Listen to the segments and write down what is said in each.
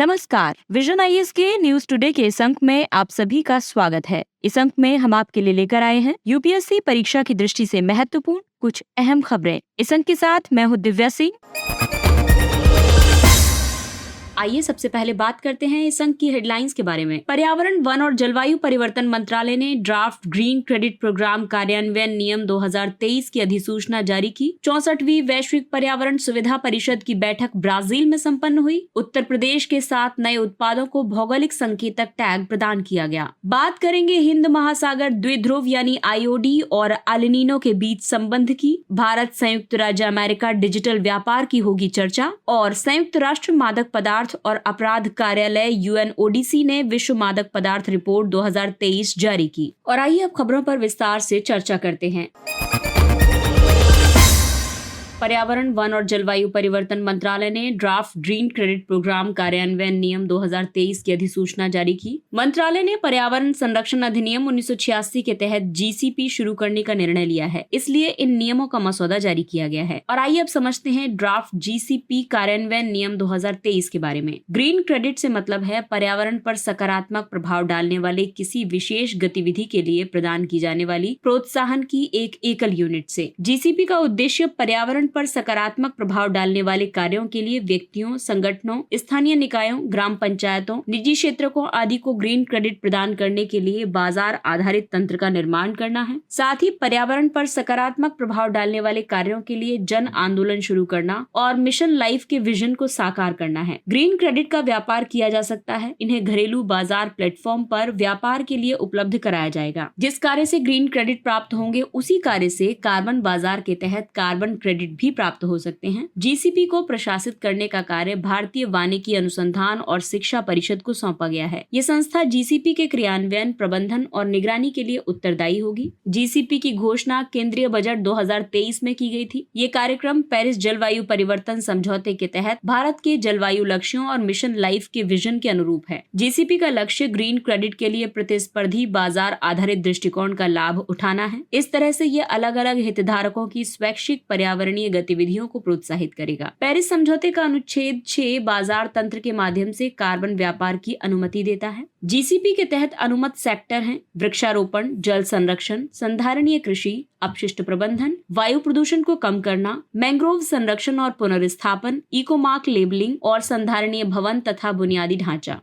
नमस्कार, vision IAS के news today के इस अंक में आप सभी का स्वागत है। इस अंक में हम आपके लिए लेकर आए हैं यूपीएससी परीक्षा की दृष्टि से महत्वपूर्ण कुछ अहम खबरें। इस अंक के साथ मैं हूँ दिव्या सिंह। आइए सबसे पहले बात करते हैं इस अंक की हेडलाइंस के बारे में। पर्यावरण, वन और जलवायु परिवर्तन मंत्रालय ने ड्राफ्ट ग्रीन क्रेडिट प्रोग्राम कार्यान्वयन नियम 2023 की अधिसूचना जारी की। 64वीं वैश्विक पर्यावरण सुविधा परिषद की बैठक ब्राजील में संपन्न हुई। उत्तर प्रदेश के 7 नए उत्पादों को भौगोलिक संकेतक टैग प्रदान किया गया। बात करेंगे हिंद महासागर द्विध्रुव यानी आईओडी और एलिनिनो के बीच संबंध की। भारत संयुक्त राज्य अमेरिका डिजिटल व्यापार की होगी चर्चा। और संयुक्त राष्ट्र मादक पदार्थ और अपराध कार्यालय यूएनओडीसी ने विश्व मादक पदार्थ रिपोर्ट 2023 जारी की। और आइए अब खबरों पर विस्तार से चर्चा करते हैं। पर्यावरण, वन और जलवायु परिवर्तन मंत्रालय ने ड्राफ्ट ग्रीन क्रेडिट प्रोग्राम कार्यान्वयन नियम 2023 की अधिसूचना जारी की। मंत्रालय ने पर्यावरण संरक्षण अधिनियम 1986 के तहत जीसीपी शुरू करने का निर्णय लिया है, इसलिए इन नियमों का मसौदा जारी किया गया है। और आइए अब समझते हैं ड्राफ्ट जीसीपी कार्यान्वयन नियम 2023 के बारे में। ग्रीन क्रेडिट से मतलब है पर्यावरण पर सकारात्मक प्रभाव डालने वाले किसी विशेष गतिविधि के लिए प्रदान की जाने वाली प्रोत्साहन की एक एकल यूनिट से। जीसीपी का उद्देश्य पर्यावरण पर सकारात्मक प्रभाव डालने वाले कार्यों के लिए व्यक्तियों, संगठनों, स्थानीय निकायों, ग्राम पंचायतों, निजी क्षेत्रों आदि को ग्रीन क्रेडिट प्रदान करने के लिए बाजार आधारित तंत्र का निर्माण करना है। साथ ही पर्यावरण पर सकारात्मक प्रभाव डालने वाले कार्यों के लिए जन आंदोलन शुरू करना और मिशन लाइफ के विजन को साकार करना है। ग्रीन क्रेडिट का व्यापार किया जा सकता है। इन्हें घरेलू बाजार प्लेटफॉर्म पर व्यापार के लिए उपलब्ध कराया जाएगा। जिस कार्य से ग्रीन क्रेडिट प्राप्त होंगे उसी कार्य से कार्बन बाजार के तहत कार्बन क्रेडिट भी प्राप्त हो सकते हैं। जीसीपी को प्रशासित करने का कार्य भारतीय वानिकी अनुसंधान और शिक्षा परिषद को सौंपा गया है। ये संस्था जीसीपी के क्रियान्वयन, प्रबंधन और निगरानी के लिए उत्तरदायी होगी। जीसीपी की घोषणा केंद्रीय बजट 2023 में की गई थी। ये कार्यक्रम पेरिस जलवायु परिवर्तन समझौते के तहत भारत के जलवायु लक्ष्यों और मिशन लाइफ के विजन के अनुरूप है। जीसीपी का लक्ष्य ग्रीन क्रेडिट के लिए प्रतिस्पर्धी बाजार आधारित दृष्टिकोण का लाभ उठाना है। इस तरह से ये अलग अलग हितधारकों की स्वैच्छिक पर्यावरणीय गतिविधियों को प्रोत्साहित करेगा। पेरिस समझौते का अनुच्छेद 6 बाजार तंत्र के माध्यम से कार्बन व्यापार की अनुमति देता है। जीसीपी के तहत अनुमत सेक्टर हैं वृक्षारोपण, जल संरक्षण, संधारणीय कृषि, अपशिष्ट प्रबंधन, वायु प्रदूषण को कम करना, मैंग्रोव संरक्षण और पुनर्स्थापन, इको मार्क लेबलिंग और संधारणीय भवन तथा बुनियादी ढांचा।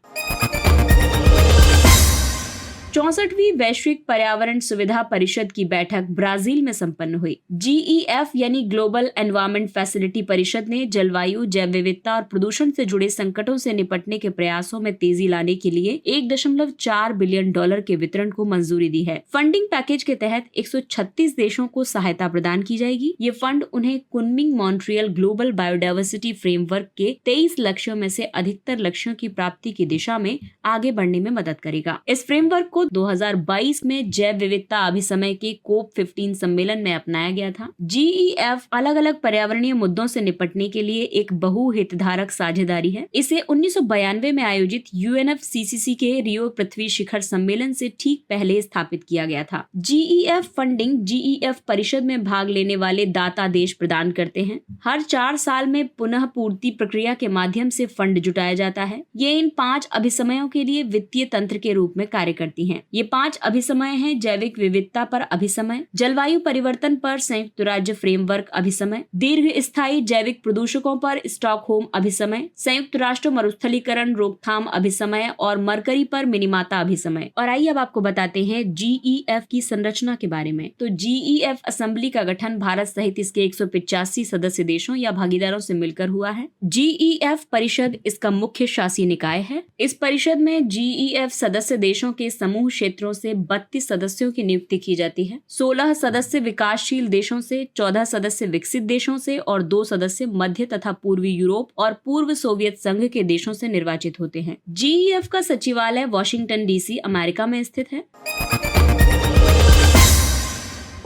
64वीं वैश्विक पर्यावरण सुविधा परिषद की बैठक ब्राजील में संपन्न हुई। जीईएफ यानी ग्लोबल एनवायरमेंट फैसिलिटी परिषद ने जलवायु, जैव विविधता और प्रदूषण से जुड़े संकटों से निपटने के प्रयासों में तेजी लाने के लिए $1.4 बिलियन के वितरण को मंजूरी दी है। फंडिंग पैकेज के तहत 136 देशों को सहायता प्रदान की जाएगी। ये फंड उन्हें Kunming Montreal global biodiversity framework के 23 लक्ष्यों में से अधिकतर लक्ष्यों की प्राप्ति की दिशा में आगे बढ़ने में मदद करेगा। इस फ्रेमवर्क को 2022 में जैव विविधता अभिसमय के कोप 15 सम्मेलन में अपनाया गया था। जीईएफ अलग अलग पर्यावरणीय मुद्दों से निपटने के लिए एक बहुहितधारक साझेदारी है। इसे 1992 में आयोजित यूएनएफसीसीसी के रियो पृथ्वी शिखर सम्मेलन से ठीक पहले स्थापित किया गया था। जीईएफ फंडिंग जीईएफ परिषद में भाग लेने वाले दाता देश प्रदान करते हैं। हर 4 साल में पुनः पूर्ति प्रक्रिया के माध्यम से फंड जुटाया जाता है। ये इन 5 अभिसमयों के लिए वित्तीय तंत्र के रूप में कार्य करती हैं। ये 5 अभिसमय हैं: जैविक विविधता पर अभिसमय, जलवायु परिवर्तन पर संयुक्त राज्य फ्रेमवर्क अभिसमय, दीर्घ स्थायी जैविक प्रदूषकों पर स्टॉकहोम अभिसमय, संयुक्त राष्ट्र मरुस्थलीकरण रोकथाम अभिसमय और मरकरी पर मिनीमाता अभिसमय। और आइए अब आपको बताते हैं जीईएफ की संरचना के बारे में। तो जीईएफ असेंबली का गठन भारत सहित इसके 185 सदस्य देशों या भागीदारों से मिलकर हुआ है। जीईएफ परिषद इसका मुख्य शासी निकाय है। इस परिषद में जीईएफ सदस्य देशों के समूह क्षेत्रों से 32 सदस्यों की नियुक्ति की जाती है। 16 सदस्य विकासशील देशों से, 14 सदस्य विकसित देशों से और 2 सदस्य मध्य तथा पूर्वी यूरोप और पूर्व सोवियत संघ के देशों से निर्वाचित होते हैं। जीईएफ का सचिवालय वॉशिंगटन डीसी, अमेरिका में स्थित है।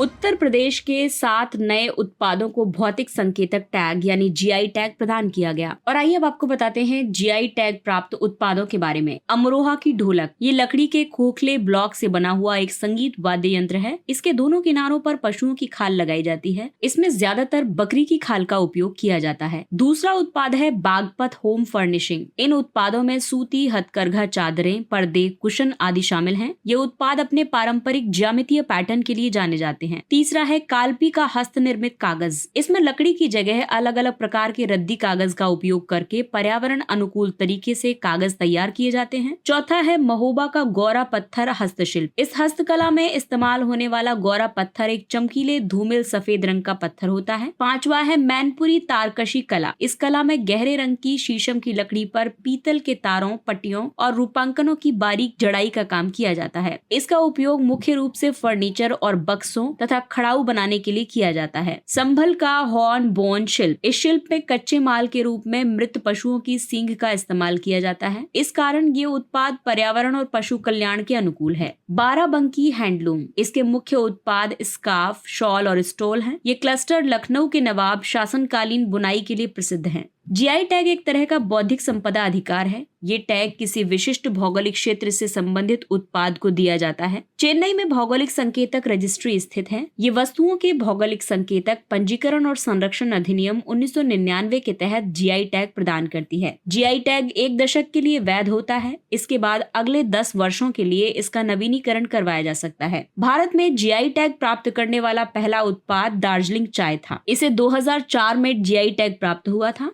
उत्तर प्रदेश के 7 नए उत्पादों को भौतिक संकेतक टैग यानी जीआई टैग प्रदान किया गया। और आइए अब आपको बताते हैं जीआई टैग प्राप्त उत्पादों के बारे में। अमरोहा की ढोलक, ये लकड़ी के खोखले ब्लॉक से बना हुआ एक संगीत वाद्य यंत्र है। इसके दोनों किनारों पर पशुओं की खाल लगाई जाती है। इसमें ज्यादातर बकरी की खाल का उपयोग किया जाता है। दूसरा उत्पाद है बागपत होम फर्निशिंग। इन उत्पादों में सूती हथकरघा चादरें, पर्दे, कुशन आदि शामिल हैं। ये उत्पाद अपने पारंपरिक ज्यामितीय पैटर्न के लिए जाने जाते हैं। तीसरा है काल्पी का हस्त निर्मित कागज। इसमें लकड़ी की जगह अलग अलग प्रकार के रद्दी कागज का उपयोग करके पर्यावरण अनुकूल तरीके से कागज तैयार किए जाते हैं। चौथा है महोबा का गौरा पत्थर हस्तशिल्प। इस हस्तकला में इस्तेमाल होने वाला गौरा पत्थर एक चमकीले धूमिल सफेद रंग का पत्थर होता है। पांचवा है मैनपुरी तारकशी कला। इस कला में गहरे रंग की शीशम की लकड़ी पर पीतल के तारों, पट्टियों और रूपांकनों की बारीक जड़ाई का काम किया जाता है। इसका उपयोग मुख्य रूप से फर्नीचर और बक्सों तथा खड़ाऊ बनाने के लिए किया जाता है। संभल का हॉर्न बोन शिल्प। इस शिल्प में कच्चे माल के रूप में मृत पशुओं की सींग का इस्तेमाल किया जाता है। इस कारण ये उत्पाद पर्यावरण और पशु कल्याण के अनुकूल है। बाराबंकी हैंडलूम। इसके मुख्य उत्पाद स्कार्फ, शॉल और स्टोल हैं। ये क्लस्टर लखनऊ के नवाब शासनकालीन बुनाई के लिए प्रसिद्ध हैं। जीआई टैग एक तरह का बौद्धिक संपदा अधिकार है। ये टैग किसी विशिष्ट भौगोलिक क्षेत्र से संबंधित उत्पाद को दिया जाता है। चेन्नई में भौगोलिक संकेतक रजिस्ट्री स्थित है। ये वस्तुओं के भौगोलिक संकेतक पंजीकरण और संरक्षण अधिनियम 1999 के तहत जीआई टैग प्रदान करती है। जीआई टैग 1 दशक के लिए वैध होता है। इसके बाद अगले 10 वर्षों के लिए इसका नवीनीकरण करवाया जा सकता है। भारत में जीआई टैग प्राप्त करने वाला पहला उत्पाद दार्जिलिंग चाय था। इसे 2004 में जीआई टैग प्राप्त हुआ था।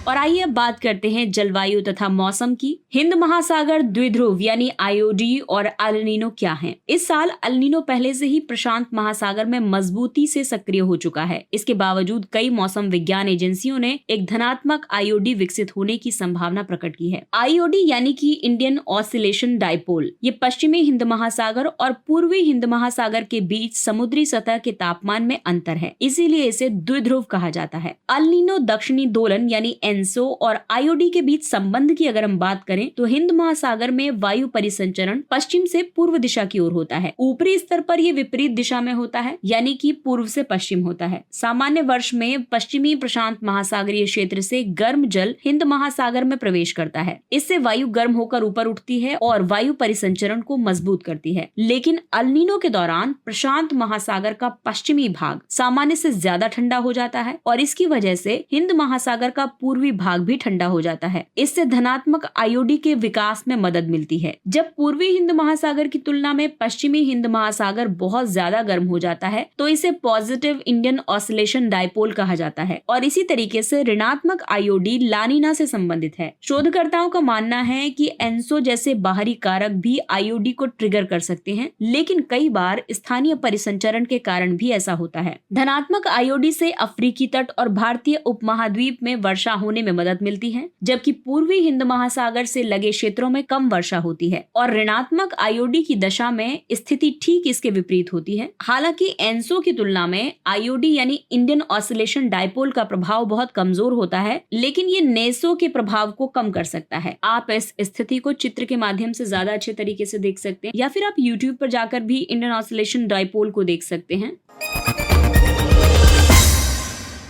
और आइए अब बात करते हैं जलवायु तथा मौसम की। हिंद महासागर द्विध्रुव यानी आईओडी और अल नीनो क्या है? इस साल अल नीनो पहले से ही प्रशांत महासागर में मजबूती से सक्रिय हो चुका है। इसके बावजूद कई मौसम विज्ञान एजेंसियों ने एक धनात्मक आईओडी विकसित होने की संभावना प्रकट की है। आईओडी यानी कि इंडियन ऑसिलेशन डाइपोल, ये पश्चिमी हिंद महासागर और पूर्वी हिंद महासागर के बीच समुद्री सतह के तापमान में अंतर है, इसीलिए इसे द्विध्रुव कहा जाता है। अल नीनो दक्षिणी दोलन यानी एनसो और आईओडी के बीच संबंध की अगर हम बात करें तो हिंद महासागर में वायु परिसंचरण पश्चिम से पूर्व दिशा की ओर होता है। ऊपरी स्तर पर यह विपरीत दिशा में होता है, यानी कि पूर्व से पश्चिम होता है। सामान्य वर्ष में पश्चिमी प्रशांत महासागरीय क्षेत्र से गर्म जल हिंद महासागर में प्रवेश करता है। इससे वायु गर्म होकर ऊपर उठती है और वायु परिसंचरण को मजबूत करती है। लेकिन अल नीनो के दौरान प्रशांत महासागर का पश्चिमी भाग सामान्य से ज्यादा ठंडा हो जाता है और इसकी वजह से हिंद महासागर का पूर्वी भाग भी ठंडा हो जाता है। इससे धनात्मक आईओडी के विकास में मदद मिलती है। जब पूर्वी हिंद महासागर की तुलना में पश्चिमी हिंद महासागर बहुत ज्यादा गर्म हो जाता है तो इसे पॉजिटिव इंडियन ऑसिलेशन डाइपोल कहा जाता है। और इसी तरीके से ऋणात्मक आईओडी लानिना से संबंधित है। शोधकर्ताओं का मानना है कि एनसो जैसे बाहरी कारक भी आईओडी को ट्रिगर कर सकते हैं, लेकिन कई बार स्थानीय परिसंचरण के कारण भी ऐसा होता है। धनात्मक आईओडी से अफ्रीकी तट और भारतीय उपमहाद्वीप में वर्षा होने में मदद मिलती है, जबकि पूर्वी हिंद महासागर से लगे क्षेत्रों में कम वर्षा होती है। और ऋणात्मक आईओडी की दशा में स्थिति ठीक इसके विपरीत होती है। हालांकि एनसो की तुलना में आईओडी यानी इंडियन ऑसिलेशन डाइपोल का प्रभाव बहुत कमजोर होता है, लेकिन ये नेसो के प्रभाव को कम कर सकता है। आप इस स्थिति को चित्र के माध्यम से ज्यादा अच्छे तरीके से देख सकते हैं, या फिर आप यूट्यूब पर जाकर भी इंडियन ऑसिलेशन डाइपोल को देख सकते हैं।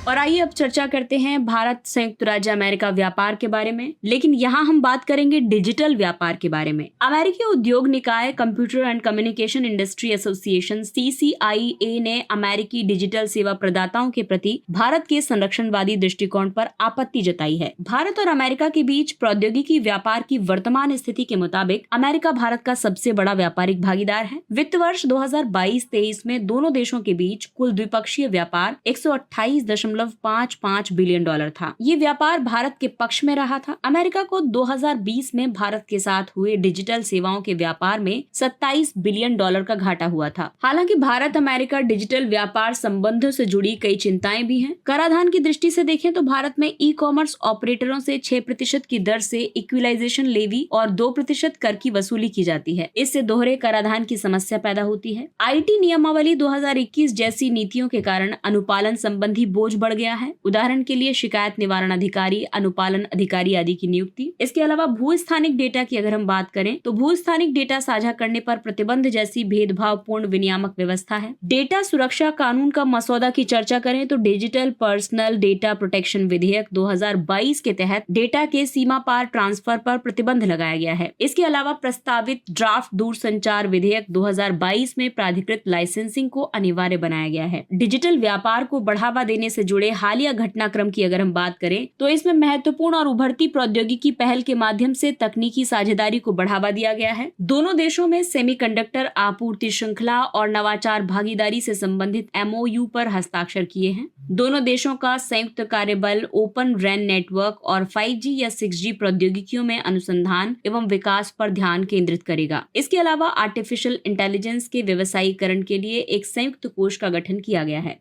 और आइए अब चर्चा करते हैं भारत संयुक्त राज्य अमेरिका व्यापार के बारे में, लेकिन यहाँ हम बात करेंगे डिजिटल व्यापार के बारे में। अमेरिकी उद्योग निकाय computer and communication industry association CCIA ने अमेरिकी डिजिटल सेवा प्रदाताओं के प्रति भारत के संरक्षणवादी दृष्टिकोण पर आपत्ति जताई है। भारत और अमेरिका के बीच प्रौद्योगिकी व्यापार की वर्तमान स्थिति के मुताबिक अमेरिका भारत का सबसे बड़ा व्यापारिक भागीदार है। वित्त वर्ष 2022-23 में दोनों देशों के बीच कुल द्विपक्षीय व्यापार 128.55 बिलियन डॉलर था। ये व्यापार भारत के पक्ष में रहा था। अमेरिका को 2020 में भारत के साथ हुए डिजिटल सेवाओं के व्यापार में 27 बिलियन डॉलर का घाटा हुआ था। हालांकि भारत अमेरिका डिजिटल व्यापार संबंधों से जुड़ी कई चिंताएं भी हैं। कराधान की दृष्टि से देखें तो भारत में ई-कॉमर्स ऑपरेटरों से 6% की दर से इक्विलाइजेशन लेवी और 2% कर की वसूली की जाती है। इससे दोहरे कराधान की समस्या पैदा होती है। IT नियमावली 2021 जैसी नीतियों के कारण अनुपालन संबंधी बोझ बढ़ गया है। उदाहरण के लिए शिकायत निवारण अधिकारी, अनुपालन अधिकारी आदि की नियुक्ति। इसके अलावा भू स्थानिक डेटा की अगर हम बात करें तो भू स्थानिक डेटा साझा करने पर प्रतिबंध जैसी भेदभावपूर्ण विनियामक व्यवस्था है। डेटा सुरक्षा कानून का मसौदा की चर्चा करें तो डिजिटल पर्सनल डेटा प्रोटेक्शन विधेयक 2022 के तहत डेटा के सीमा पार ट्रांसफर पर प्रतिबंध लगाया गया है। इसके अलावा प्रस्तावित ड्राफ्ट दूरसंचार विधेयक 2022 में प्राधिकृत लाइसेंसिंग को अनिवार्य बनाया गया है। डिजिटल व्यापार को बढ़ावा देने से जुड़े हालिया घटनाक्रम की अगर हम बात करें तो इसमें महत्वपूर्ण और उभरती प्रौद्योगिकी पहल के माध्यम से तकनीकी साझेदारी को बढ़ावा दिया गया है। दोनों देशों में सेमीकंडक्टर आपूर्ति श्रृंखला और नवाचार भागीदारी से संबंधित MOU पर हस्ताक्षर किए हैं। दोनों देशों का संयुक्त कार्यबल ओपन रैन नेटवर्क और 5G या 6G प्रौद्योगिकियों में अनुसंधान एवं विकास पर ध्यान केंद्रित करेगा। इसके अलावा आर्टिफिशियल इंटेलिजेंस के व्यवसायीकरण के लिए एक संयुक्त कोष का गठन किया गया है।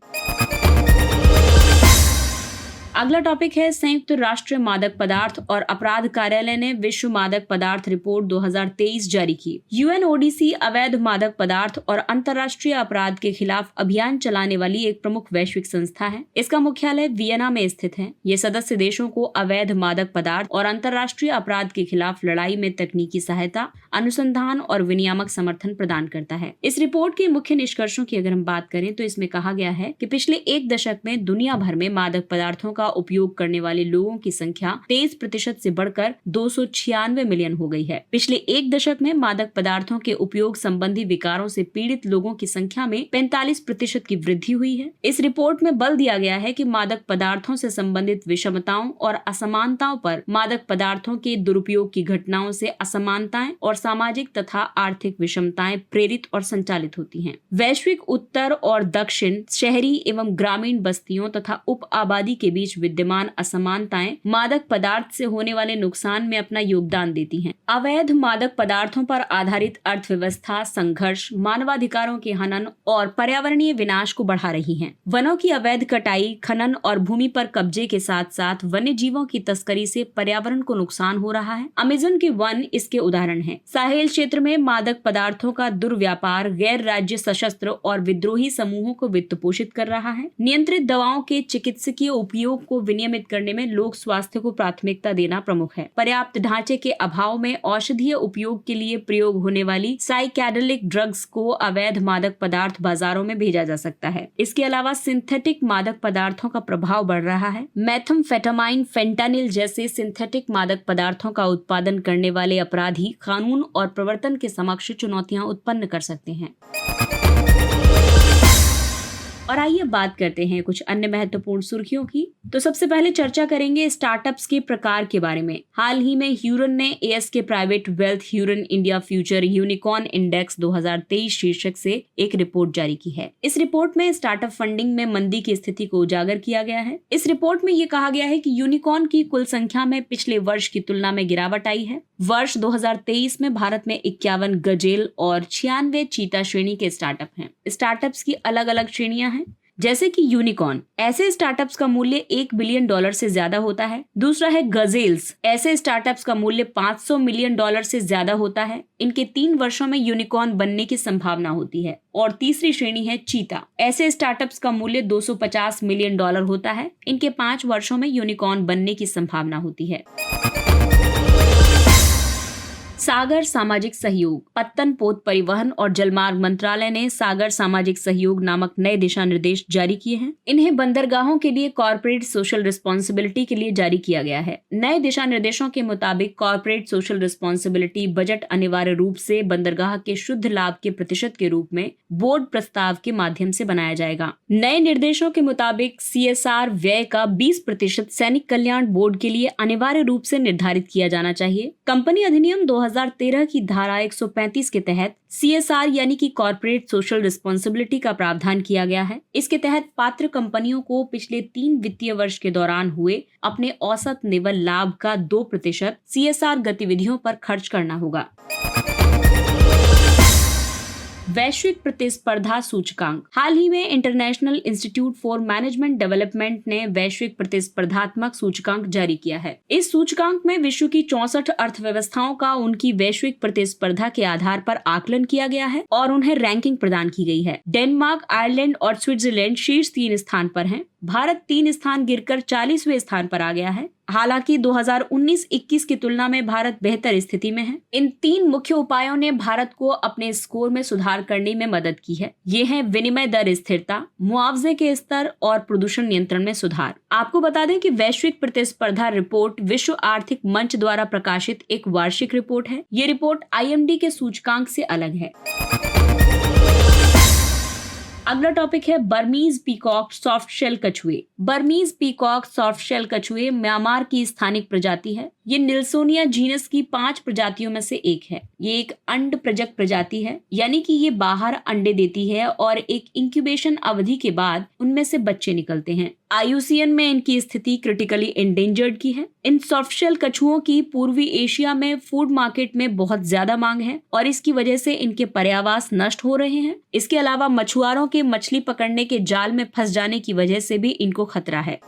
अगला टॉपिक है संयुक्त राष्ट्र मादक पदार्थ और अपराध कार्यालय ने विश्व मादक पदार्थ रिपोर्ट 2023 जारी की। UNODC अवैध मादक पदार्थ और अंतर्राष्ट्रीय अपराध के खिलाफ अभियान चलाने वाली एक प्रमुख वैश्विक संस्था है। इसका मुख्यालय वियना में स्थित है। ये सदस्य देशों को अवैध मादक पदार्थ और अंतर्राष्ट्रीय अपराध के खिलाफ लड़ाई में तकनीकी सहायता, अनुसंधान और विनियामक समर्थन प्रदान करता है। इस रिपोर्ट के मुख्य निष्कर्षों की अगर हम बात करें तो इसमें कहा गया है कि पिछले एक दशक में दुनिया भर में मादक पदार्थों का उपयोग करने वाले लोगों की संख्या 23% से बढ़कर 296 मिलियन हो गई है। पिछले एक दशक में मादक पदार्थों के उपयोग संबंधी विकारों से पीड़ित लोगों की संख्या में 45% की वृद्धि हुई है। इस रिपोर्ट में बल दिया गया है कि मादक पदार्थों से संबंधित विषमताओं और असमानताओं पर मादक पदार्थों के दुरुपयोग की घटनाओं से असमानताएं और सामाजिक तथा आर्थिक विषमताएं प्रेरित और संचालित होती हैं। वैश्विक उत्तर और दक्षिण, शहरी एवं ग्रामीण बस्तियों तथा उप आबादी के बीच विद्यमान असमानताएं मादक पदार्थ से होने वाले नुकसान में अपना योगदान देती हैं। अवैध मादक पदार्थों पर आधारित अर्थव्यवस्था संघर्ष, मानवाधिकारों के हनन और पर्यावरणीय विनाश को बढ़ा रही हैं। वनों की अवैध कटाई, खनन और भूमि पर कब्जे के साथ साथ वन्य जीवों की तस्करी से पर्यावरण को नुकसान हो रहा है। अमेज़न के वन इसके उदाहरण हैं। साहेल क्षेत्र में मादक पदार्थों का दुर्व्यापार गैर राज्य सशस्त्र और विद्रोही समूहों को वित्त पोषित कर रहा है। नियंत्रित दवाओं के चिकित्सकीय उपयोग को विनियमित करने में लोक स्वास्थ्य को प्राथमिकता देना प्रमुख है। पर्याप्त ढांचे के अभाव में औषधीय उपयोग के लिए प्रयोग होने वाली साइकेडेलिक ड्रग्स को अवैध मादक पदार्थ बाजारों में भेजा जा सकता है। इसके अलावा सिंथेटिक मादक पदार्थों का प्रभाव बढ़ रहा है। मेथाम्फेटामाइन, फेंटानिल जैसे सिंथेटिक मादक पदार्थों का उत्पादन करने वाले अपराधी कानून और प्रवर्तन के समक्ष चुनौतियां उत्पन्न कर सकते हैं। और आइए बात करते हैं कुछ अन्य महत्वपूर्ण सुर्खियों की। तो सबसे पहले चर्चा करेंगे स्टार्टअप्स के प्रकार के बारे में। हाल ही में ह्यूरन ने ASK private wealth Hurun India future unicorn index 2023 शीर्षक से एक रिपोर्ट जारी की है। इस रिपोर्ट में स्टार्टअप फंडिंग में मंदी की स्थिति को उजागर किया गया है। इस रिपोर्ट में ये कहा गया है कि यूनिकॉर्न की कुल संख्या में पिछले वर्ष की तुलना में गिरावट आई है। वर्ष 2023 में भारत में 51 गजेल और 96 चीता श्रेणी के स्टार्टअप हैं। स्टार्टअप्स की अलग अलग श्रेणियां हैं, जैसे कि यूनिकॉर्न, ऐसे स्टार्टअप्स का मूल्य $1 बिलियन से ज्यादा होता है। दूसरा है गजेल्स, ऐसे स्टार्टअप्स का मूल्य $500 मिलियन से ज्यादा होता है। इनके 3 वर्षों में यूनिकॉर्न बनने की संभावना होती है। और तीसरी श्रेणी है चीता, ऐसे स्टार्टअप्स का मूल्य $250 मिलियन होता है। इनके 5 वर्षों में यूनिकॉर्न बनने की संभावना होती है। सागर सामाजिक सहयोग, पत्तन पोत परिवहन और जलमार्ग मंत्रालय ने सागर सामाजिक सहयोग नामक नए दिशा निर्देश जारी किए हैं। इन्हें बंदरगाहों के लिए कॉर्पोरेट सोशल रिस्पॉन्सिबिलिटी के लिए जारी किया गया है। नए दिशा निर्देशों के मुताबिक कॉर्पोरेट सोशल रिस्पॉन्सिबिलिटी बजट अनिवार्य रूप से बंदरगाह के शुद्ध लाभ के प्रतिशत के रूप में बोर्ड प्रस्ताव के माध्यम से बनाया जाएगा। नए निर्देशों के मुताबिक CSR व्यय का 20% सैनिक कल्याण बोर्ड के लिए अनिवार्य रूप से निर्धारित किया जाना चाहिए। कंपनी अधिनियम 2013 की धारा 135 के तहत CSR यानी कि कॉर्पोरेट सोशल रिस्पॉन्सिबिलिटी का प्रावधान किया गया है। इसके तहत पात्र कंपनियों को पिछले 3 वित्तीय वर्ष के दौरान हुए अपने औसत निव्वल लाभ का 2% CSR गतिविधियों पर खर्च करना होगा। वैश्विक प्रतिस्पर्धा सूचकांक। हाल ही में international institute for management development ने वैश्विक प्रतिस्पर्धात्मक सूचकांक जारी किया है। इस सूचकांक में विश्व की 64 अर्थव्यवस्थाओं का उनकी वैश्विक प्रतिस्पर्धा के आधार पर आकलन किया गया है और उन्हें रैंकिंग प्रदान की गई है। डेनमार्क, आयरलैंड और स्विट्जरलैंड शीर्ष 3 स्थान पर हैं। भारत 3 स्थान गिरकर 40वें स्थान पर आ गया है। हालांकि 2019-21 की तुलना में भारत बेहतर स्थिति में है। इन 3 मुख्य उपायों ने भारत को अपने स्कोर में सुधार करने में मदद की है। ये हैं विनिमय दर स्थिरता, मुआवजे के स्तर और प्रदूषण नियंत्रण में सुधार। आपको बता दें कि वैश्विक प्रतिस्पर्धा रिपोर्ट विश्व आर्थिक मंच द्वारा प्रकाशित एक वार्षिक रिपोर्ट है। ये रिपोर्ट IMD के सूचकांक से अलग है। अगला टॉपिक है बर्मीज पीकॉक सॉफ्ट शेल कछुए। बर्मीज पीकॉक सॉफ्ट शेल कछुए म्यांमार की स्थानिक प्रजाति है। ये निल्सोनिया जीनस की 5 प्रजातियों में से एक है। ये एक अंड प्रजक प्रजाति है, यानी कि ये बाहर अंडे देती है और एक इंक्यूबेशन अवधि के बाद उनमें से बच्चे निकलते हैं। IUCN में इनकी स्थिति क्रिटिकली एंडेंजर्ड की है। इन सॉफ्टशेल कछुओं की पूर्वी एशिया में फूड मार्केट में बहुत ज्यादा मांग है और इसकी वजह से इनके पर्यावास नष्ट हो रहे हैं। इसके अलावा मछुआरों के मछली पकड़ने के जाल में फंस जाने की वजह से भी इनको खतरा है।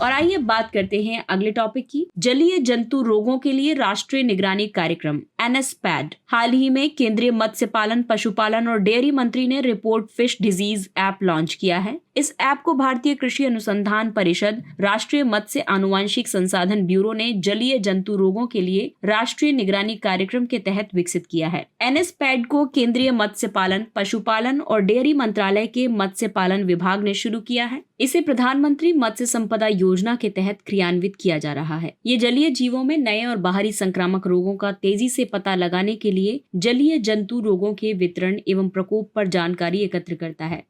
और आइए बात करते हैं अगले टॉपिक की, जलीय जंतु रोगों के लिए राष्ट्रीय निगरानी कार्यक्रम NSPAD। हाल ही में केंद्रीय मत्स्य पालन, पशुपालन और डेयरी मंत्री ने report fish disease app launch किया है। इस ऐप को भारतीय कृषि अनुसंधान परिषद, राष्ट्रीय मत्स्य आनुवांशिक संसाधन ब्यूरो ने जलीय जंतु रोगों के लिए राष्ट्रीय निगरानी कार्यक्रम के तहत विकसित किया है। NSPAD को केंद्रीय मत्स्य पालन, पशुपालन और डेयरी मंत्रालय के मत्स्य पालन विभाग ने शुरू किया है। इसे प्रधानमंत्री मत्स्य संपदा योजना के तहत क्रियान्वित किया जा रहा है। ये जलीय जीवों में नए और बाहरी संक्रामक रोगों का तेजी से पता लगाने के लिए जलीय जंतु रोगों के वितरण एवं प्रकोप पर जानकारी एकत्र करता है।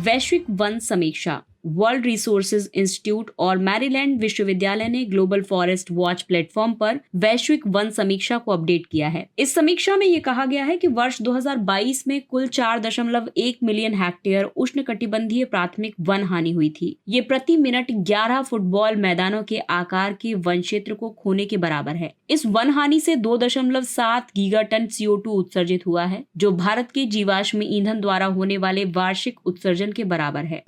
वैश्विक वन समीक्षा। वर्ल्ड रिसोर्सेज इंस्टीट्यूट और मैरीलैंड विश्वविद्यालय ने ग्लोबल फॉरेस्ट वॉच प्लेटफॉर्म पर वैश्विक वन समीक्षा को अपडेट किया है। इस समीक्षा में ये कहा गया है कि वर्ष 2022 में कुल 4.1 मिलियन हेक्टेयर उष्णकटिबंधीय प्राथमिक वन हानि हुई थी। ये प्रति मिनट 11 फुटबॉल मैदानों के आकार के वन क्षेत्र को खोने के बराबर है। इस वन हानि से 2.7 गीगाटन CO2 उत्सर्जित हुआ है, जो भारत के जीवाश्म ईंधन द्वारा होने वाले वार्षिक उत्सर्जन के बराबर है।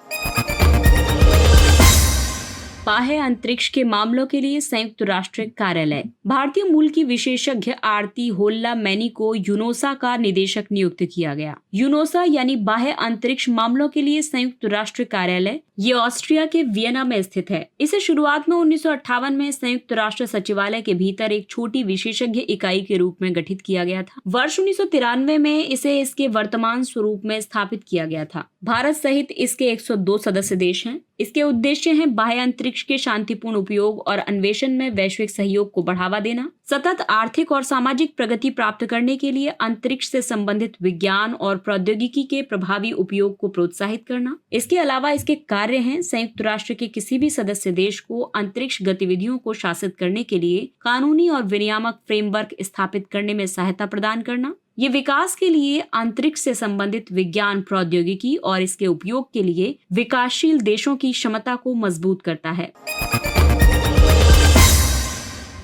बाह्य अंतरिक्ष के मामलों के लिए संयुक्त राष्ट्र कार्यालय। भारतीय मूल की विशेषज्ञ आरती होल्ला मैनी को यूनोसा का निदेशक नियुक्त किया गया। यूनोसा यानी बाह्य अंतरिक्ष मामलों के लिए संयुक्त राष्ट्र कार्यालय, ये ऑस्ट्रिया के वियना में स्थित है। इसे शुरुआत में 1958 में संयुक्त राष्ट्र सचिवालय के भीतर एक छोटी विशेषज्ञ इकाई के रूप में गठित किया गया था। वर्ष 1993 में इसे इसके वर्तमान स्वरूप में स्थापित किया गया था। भारत सहित इसके 102 सदस्य देश हैं। इसके उद्देश्य हैं बाह्य अंतरिक्ष के शांतिपूर्ण उपयोग और अन्वेषण में वैश्विक सहयोग को बढ़ावा देना, सतत आर्थिक और सामाजिक प्रगति प्राप्त करने के लिए अंतरिक्ष से संबंधित विज्ञान और प्रौद्योगिकी के प्रभावी उपयोग को प्रोत्साहित करना। इसके अलावा इसके कार्य हैं संयुक्त राष्ट्र के किसी भी सदस्य देश को अंतरिक्ष गतिविधियों को शासित करने के लिए कानूनी और विनियामक फ्रेमवर्क स्थापित करने में सहायता प्रदान करना। ये विकास के लिए अंतरिक्ष से संबंधित विज्ञान, प्रौद्योगिकी और इसके उपयोग के लिए विकासशील देशों की क्षमता को मजबूत करता है।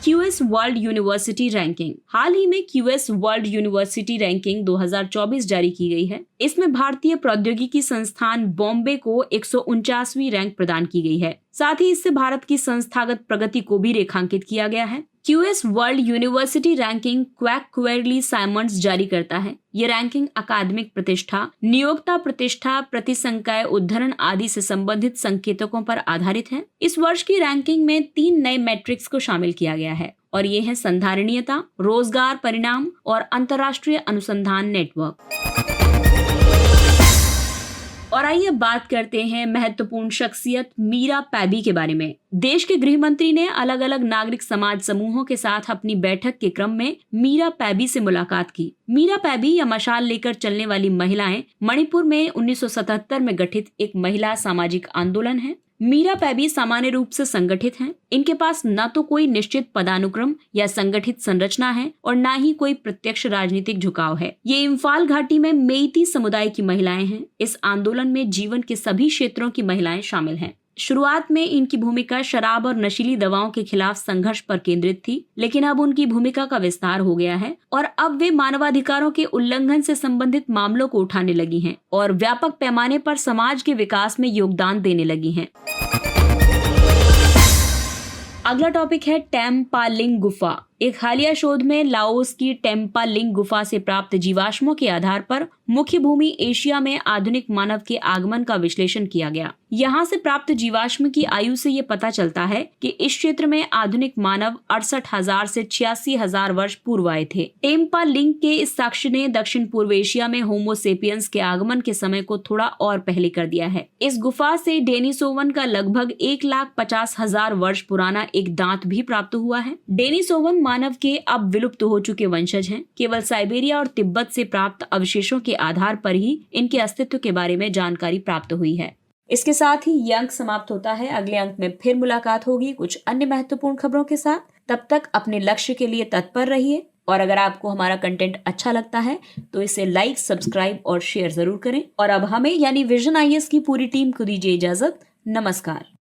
QS world university ranking. हाल ही में QS वर्ल्ड यूनिवर्सिटी रैंकिंग 2024 जारी की गई है। इसमें भारतीय प्रौद्योगिकी संस्थान बॉम्बे को 149वीं रैंक प्रदान की गई है। साथ ही इससे भारत की संस्थागत प्रगति को भी रेखांकित किया गया है। QS world university ranking Quacquarelli Symonds जारी करता है। ये रैंकिंग अकादमिक प्रतिष्ठा, नियोक्ता प्रतिष्ठा, प्रतिसंकाय उद्धरण आदि से संबंधित संकेतकों पर आधारित है। इस वर्ष की रैंकिंग में 3 नए मैट्रिक्स को शामिल किया गया है और ये है संधारणीयता, रोजगार परिणाम और अंतर्राष्ट्रीय अनुसंधान नेटवर्क। और आइए बात करते हैं महत्वपूर्ण शख्सियत मीरा पैबी के बारे में। देश के गृह मंत्री ने अलग अलग नागरिक समाज समूहों के साथ अपनी बैठक के क्रम में मीरा पैबी से मुलाकात की। मीरा पैबी या मशाल लेकर चलने वाली महिलाएं मणिपुर में 1977 में गठित एक महिला सामाजिक आंदोलन है। मीरा पैबी सामान्य रूप से संगठित हैं। इनके पास न तो कोई निश्चित पदानुक्रम या संगठित संरचना है और न ही कोई प्रत्यक्ष राजनीतिक झुकाव है। ये इम्फाल घाटी में मेइती समुदाय की महिलाएं हैं। इस आंदोलन में जीवन के सभी क्षेत्रों की महिलाएं शामिल हैं। शुरुआत में इनकी भूमिका शराब और नशीली दवाओं के खिलाफ संघर्ष पर केंद्रित थी, लेकिन अब उनकी भूमिका का विस्तार हो गया है और अब वे मानवाधिकारों के उल्लंघन से संबंधित मामलों को उठाने लगी हैं और व्यापक पैमाने पर समाज के विकास में योगदान देने लगी हैं। अगला टॉपिक है टेम्पालिंग गुफा। एक हालिया शोध में लाओस की टेम्पालिंग गुफा से प्राप्त जीवाश्मों के आधार पर मुख्य भूमि एशिया में आधुनिक मानव के आगमन का विश्लेषण किया गया। यहाँ से प्राप्त जीवाश्म की आयु से ये पता चलता है कि इस क्षेत्र में आधुनिक मानव 68,000 से 86,000 वर्ष पूर्व आए थे। टेम्पालिंग के इस साक्ष्य ने दक्षिण पूर्व एशिया में होमोसेपियंस के आगमन के समय को थोड़ा और पहले कर दिया है। इस गुफा से डेनिसोवन का लगभग 1,50,000 वर्ष पुराना एक दांत भी प्राप्त हुआ है। डेनिसोवन मानव के अब विलुप्त हो चुके वंशज हैं। केवल साइबेरिया और तिब्बत से प्राप्त अवशेषों के आधार पर ही इनके अस्तित्व के बारे में जानकारी प्राप्त हुई है। इसके साथ ही ये अंक समाप्त होता है। अगले अंक में फिर मुलाकात होगी कुछ अन्य महत्वपूर्ण खबरों के साथ। तब तक अपने लक्ष्य के लिए तत्पर रहिए और अगर आपको हमारा कंटेंट अच्छा लगता है तो इसे लाइक, सब्सक्राइब और शेयर जरूर करें। और अब हमें यानी विजन IAS की पूरी टीम को दीजिए इजाजत। नमस्कार।